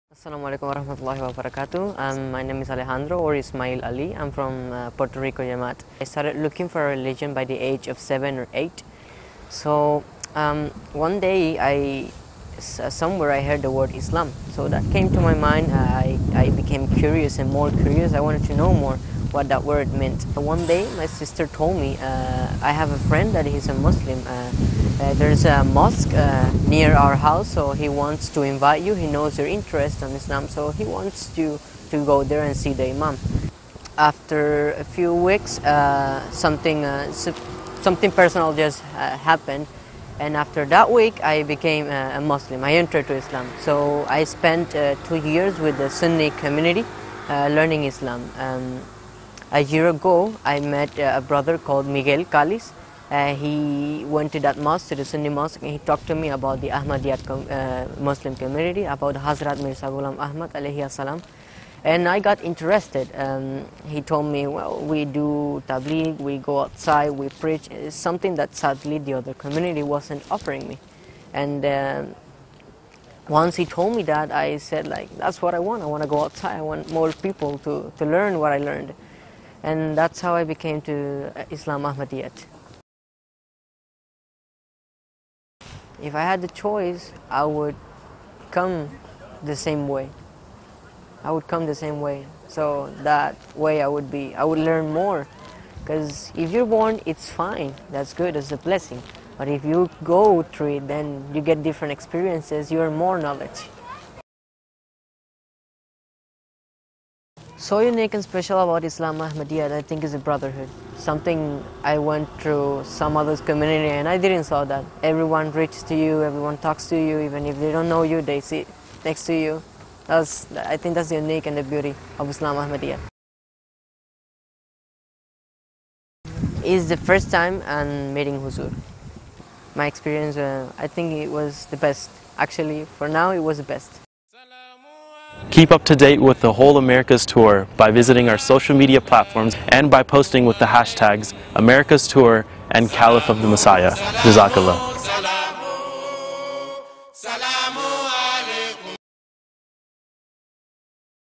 Assalamualaikum warahmatullahi wabarakatuh. My name is Alejandro or Ismail Ali. I'm from Puerto Rico, Yamat. I started looking for a religion by the age of 7 or 8. So one day somewhere I heard the word Islam. So that came to my mind. I became curious and more curious. I wanted to know more what that word meant. One day my sister told me, I have a friend that he's a Muslim. There's a mosque near our house, so he wants to invite you. He knows your interest in Islam, so he wants you to go there and see the Imam. After a few weeks, something personal just happened, and after that week, I became a Muslim. I entered to Islam. So I spent 2 years with the Sunni community learning Islam. A year ago, I met a brother called Miguel Calis. He went to that mosque, to the Sunni mosque, and he talked to me about the Ahmadiyyat Muslim community, about Hazrat Mirza Ghulam Ahmad alayhi salam. And I got interested. He told me, well, we do tabligh, we go outside, we preach. It's something that sadly the other community wasn't offering me. And once he told me that, I said, like, that's what I want. I want to go outside. I want more people to learn what I learned. And that's how I became to Islam Ahmadiyyat. If I had the choice, I would come the same way. I would come the same way. So that way I would learn more. Because if you're born, it's fine. That's good, it's a blessing. But if you go through it, then you get different experiences, you earn more knowledge. So unique and special about Islam Ahmadiyyat, I think, is a brotherhood. Something I went through some other community and I didn't saw that. Everyone reaches to you, everyone talks to you, even if they don't know you, they sit next to you. I think that's the unique and the beauty of Islam Ahmadiyyat. It's the first time I'm meeting Huzur. My experience, I think it was the best. Actually, for now, it was the best. Keep up to date with the Whole Americas Tour by visiting our social media platforms and by posting with the hashtags America's Tour and Caliph of the Messiah. Jazakallah.